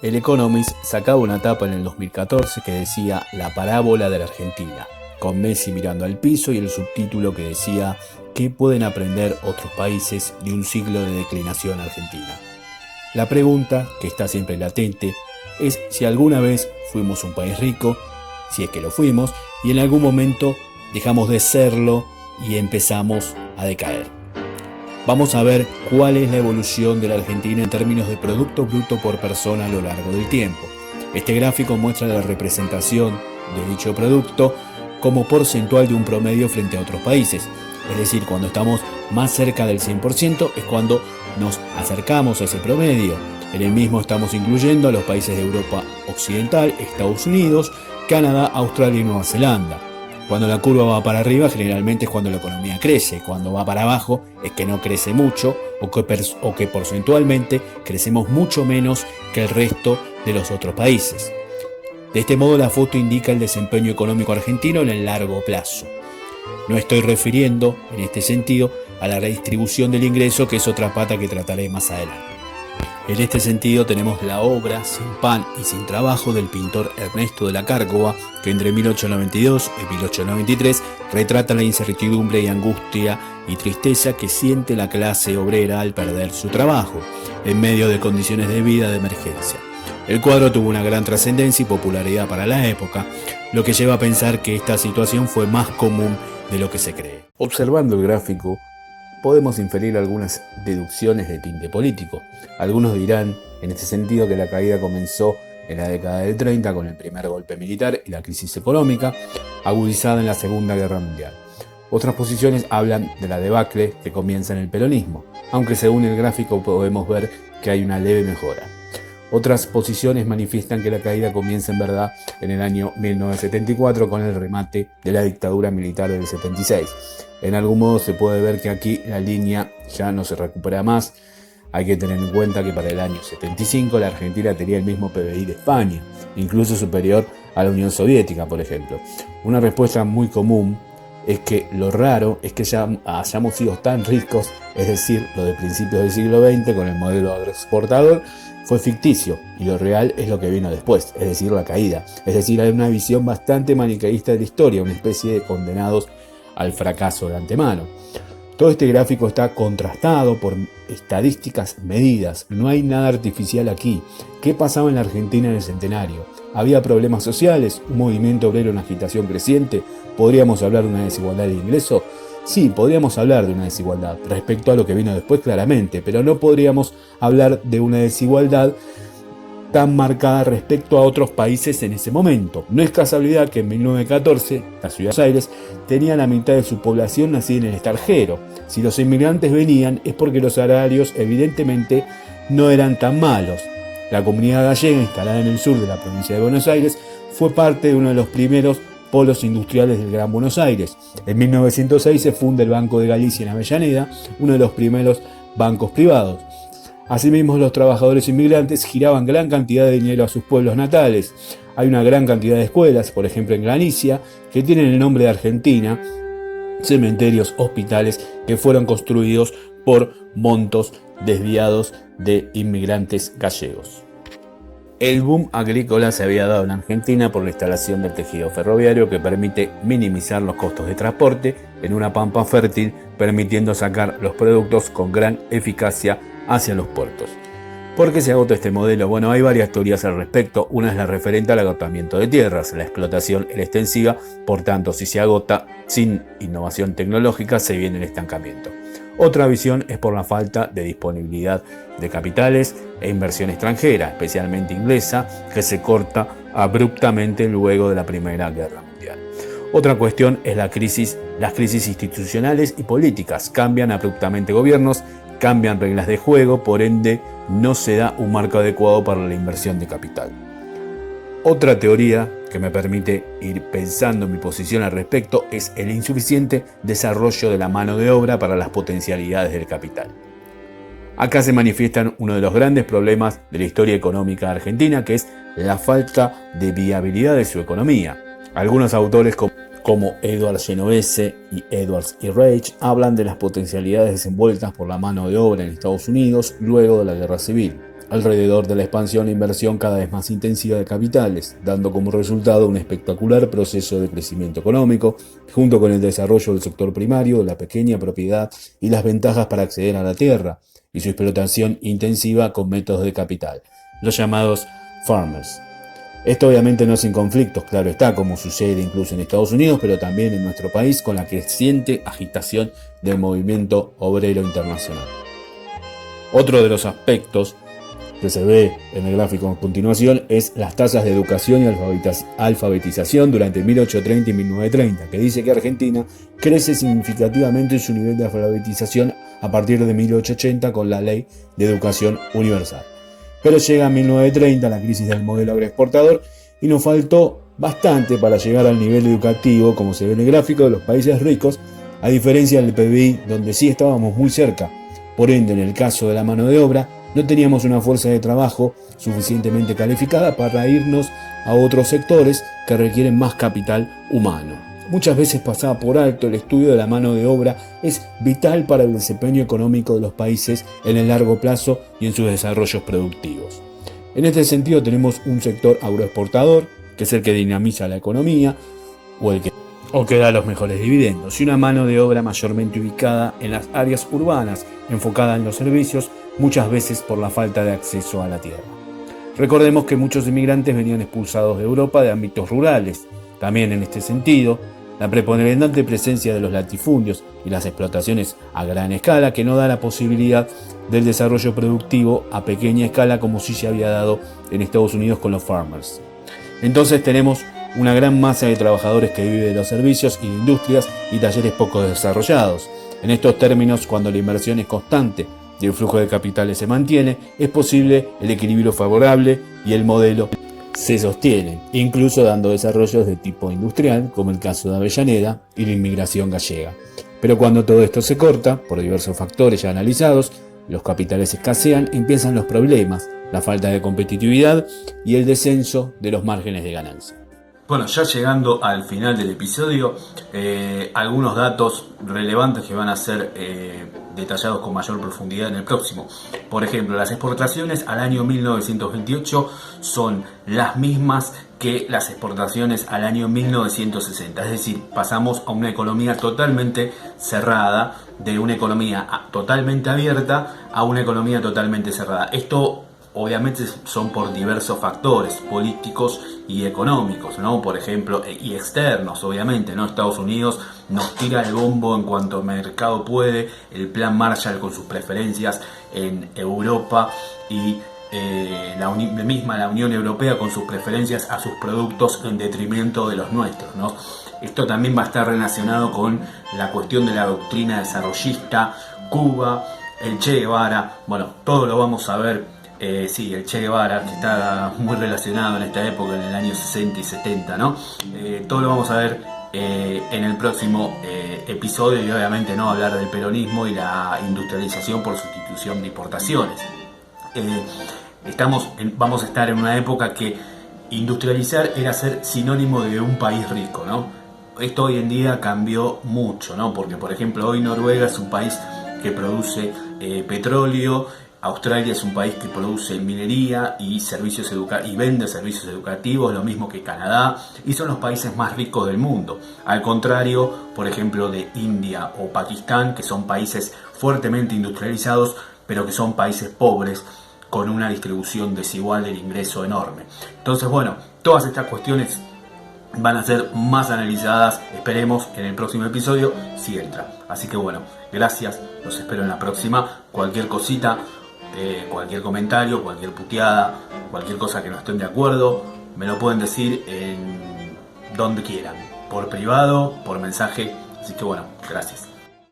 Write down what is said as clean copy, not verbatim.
El Economist sacaba una tapa en el 2014 que decía La parábola de la Argentina, con Messi mirando al piso y el subtítulo que decía ¿Qué pueden aprender otros países de un siglo de declinación argentina? La pregunta, que está siempre latente, es si alguna vez fuimos un país rico, si es que lo fuimos, y en algún momento dejamos de serlo y empezamos a decaer. Vamos a ver cuál es la evolución de la Argentina en términos de Producto Bruto por persona a lo largo del tiempo. Este gráfico muestra la representación de dicho producto como porcentual de un promedio frente a otros países. Es decir, cuando estamos más cerca del 100% es cuando nos acercamos a ese promedio. En el mismo estamos incluyendo a los países de Europa Occidental, Estados Unidos, Canadá, Australia y Nueva Zelanda. Cuando la curva va para arriba, generalmente es cuando la economía crece. Cuando va para abajo, es que no crece mucho o que porcentualmente crecemos mucho menos que el resto de los otros países. De este modo, la foto indica el desempeño económico argentino en el largo plazo. No estoy refiriendo, en este sentido, a la redistribución del ingreso, que es otra pata que trataré más adelante. En este sentido tenemos la obra Sin pan y sin trabajo del pintor Ernesto de la Cárcova, que entre 1892 y 1893 retrata la incertidumbre y angustia y tristeza que siente la clase obrera al perder su trabajo, en medio de condiciones de vida de emergencia. El cuadro tuvo una gran trascendencia y popularidad para la época, lo que lleva a pensar que esta situación fue más común de lo que se cree. Observando el gráfico, podemos inferir algunas deducciones de tinte político. Algunos dirán, en este sentido, que la caída comenzó en la década del 30 con el primer golpe militar y la crisis económica, agudizada en la Segunda Guerra Mundial. Otras posiciones hablan de la debacle que comienza en el peronismo, aunque según el gráfico podemos ver que hay una leve mejora. Otras posiciones manifiestan que la caída comienza en verdad en el año 1974 con el remate de la dictadura militar del 76. En algún modo se puede ver que aquí la línea ya no se recupera más. Hay que tener en cuenta que para el año 75 la Argentina tenía el mismo PBI de España, incluso superior a la Unión Soviética, por ejemplo. Una respuesta muy común es que lo raro es que ya hayamos sido tan ricos, es decir, lo de principios del siglo XX con el modelo agroexportador, fue ficticio y lo real es lo que vino después, es decir, la caída. Es decir, hay una visión bastante maniqueísta de la historia, una especie de condenados al fracaso de antemano. Todo este gráfico está contrastado por estadísticas medidas, no hay nada artificial aquí. ¿Qué pasaba en la Argentina en el centenario? ¿Había problemas sociales? ¿Un movimiento obrero en agitación creciente? ¿Podríamos hablar de una desigualdad de ingreso? Sí, podríamos hablar de una desigualdad respecto a lo que vino después claramente, pero no podríamos hablar de una desigualdad tan marcada respecto a otros países en ese momento. No es casualidad que en 1914 la ciudad de Buenos Aires tenía la mitad de su población nacida en el extranjero. Si los inmigrantes venían es porque los salarios evidentemente no eran tan malos. La comunidad gallega, instalada en el sur de la provincia de Buenos Aires, fue parte de uno de los primeros polos industriales del Gran Buenos Aires. En 1906 se funda el Banco de Galicia en Avellaneda, uno de los primeros bancos privados. Asimismo, los trabajadores inmigrantes giraban gran cantidad de dinero a sus pueblos natales. Hay una gran cantidad de escuelas, por ejemplo en Galicia, que tienen el nombre de Argentina, cementerios, hospitales que fueron construidos por montos desviados de inmigrantes gallegos. El boom agrícola se había dado en Argentina por la instalación del tejido ferroviario que permite minimizar los costos de transporte en una pampa fértil, permitiendo sacar los productos con gran eficacia hacia los puertos. ¿Por qué se agota este modelo? Bueno, hay varias teorías al respecto. Una es la referente al agotamiento de tierras. La explotación era extensiva, por tanto, si se agota sin innovación tecnológica, se viene el estancamiento. Otra visión es por la falta de disponibilidad de capitales e inversión extranjera, especialmente inglesa, que se corta abruptamente luego de la Primera Guerra Mundial. Otra cuestión es las crisis institucionales y políticas. Cambian abruptamente gobiernos, cambian reglas de juego, por ende no se da un marco adecuado para la inversión de capital. Otra teoría que me permite ir pensando en mi posición al respecto es el insuficiente desarrollo de la mano de obra para las potencialidades del capital. Acá se manifiestan uno de los grandes problemas de la historia económica de Argentina, que es la falta de viabilidad de su economía. Algunos autores como Edward Genovese y Edwards y Reich hablan de las potencialidades desenvueltas por la mano de obra en Estados Unidos luego de la Guerra Civil. alrededor de la expansión e inversión cada vez más intensiva de capitales, dando como resultado un espectacular proceso de crecimiento económico, junto con el desarrollo del sector primario, la pequeña propiedad y las ventajas para acceder a la tierra, y su explotación intensiva con métodos de capital, los llamados farmers. Esto obviamente no sin conflictos, claro está, como sucede incluso en Estados Unidos, pero también en nuestro país con la creciente agitación del movimiento obrero internacional. Otro de los aspectos que se ve en el gráfico a continuación es las tasas de educación y alfabetización durante 1830 y 1930, que dice que Argentina crece significativamente en su nivel de alfabetización a partir de 1880 con la Ley de Educación Universal. Pero llega en 1930 la crisis del modelo agroexportador y nos faltó bastante para llegar al nivel educativo, como se ve en el gráfico, de los países ricos, a diferencia del PBI, donde sí estábamos muy cerca. Por ende, en el caso de la mano de obra, no teníamos una fuerza de trabajo suficientemente calificada para irnos a otros sectores que requieren más capital humano. Muchas veces pasaba por alto el estudio de la mano de obra es vital para el desempeño económico de los países en el largo plazo y en sus desarrollos productivos. En este sentido tenemos un sector agroexportador, que es el que dinamiza la economía o que da los mejores dividendos, y una mano de obra mayormente ubicada en las áreas urbanas, enfocada en los servicios, muchas veces por la falta de acceso a la tierra. Recordemos que muchos inmigrantes venían expulsados de Europa de ámbitos rurales. También en este sentido, la preponderante presencia de los latifundios y las explotaciones a gran escala que no da la posibilidad del desarrollo productivo a pequeña escala como sí se había dado en Estados Unidos con los farmers. Entonces tenemos una gran masa de trabajadores que vive de los servicios y de industrias y talleres poco desarrollados. En estos términos, cuando la inversión es constante y el flujo de capitales se mantiene, es posible el equilibrio favorable y el modelo se sostiene, incluso dando desarrollos de tipo industrial, como el caso de Avellaneda y la inmigración gallega. Pero cuando todo esto se corta, por diversos factores ya analizados, los capitales escasean, empiezan los problemas, la falta de competitividad y el descenso de los márgenes de ganancia. Bueno, ya llegando al final del episodio, algunos datos relevantes que van a ser detallados con mayor profundidad en el próximo. Por ejemplo, las exportaciones al año 1928 son las mismas que las exportaciones al año 1960. Es decir, pasamos a una economía totalmente cerrada, de una economía totalmente abierta a una economía totalmente cerrada. Esto obviamente son por diversos factores políticos y económicos, ¿no? Por ejemplo, y externos, obviamente, ¿no? Estados Unidos nos tira el bombo en cuanto el mercado puede, el plan Marshall con sus preferencias en Europa y la Unión Europea con sus preferencias a sus productos en detrimento de los nuestros, ¿no? Esto también va a estar relacionado con la cuestión de la doctrina desarrollista, Cuba, el Che Guevara, bueno, todo lo vamos a ver. Sí, el Che Guevara, que está muy relacionado en esta época, en el año 60 y 70, ¿no? Todo lo vamos a ver en el próximo episodio y obviamente no hablar del peronismo y la industrialización por sustitución de importaciones. Vamos a estar en una época que industrializar era ser sinónimo de un país rico, ¿no? Esto hoy en día cambió mucho, ¿no? Porque, por ejemplo, hoy Noruega es un país que produce petróleo. Australia es un país que produce minería y vende servicios educativos, lo mismo que Canadá, y son los países más ricos del mundo. Al contrario, por ejemplo, de India o Pakistán, que son países fuertemente industrializados, pero que son países pobres, con una distribución desigual del ingreso enorme. Entonces, bueno, todas estas cuestiones van a ser más analizadas, esperemos, en el próximo episodio, si entra. Así que bueno, gracias, los espero en la próxima. Cualquier cosita, cualquier comentario, cualquier puteada, cualquier cosa que no estén de acuerdo, me lo pueden decir en donde quieran, por privado, por mensaje. Así que bueno, gracias.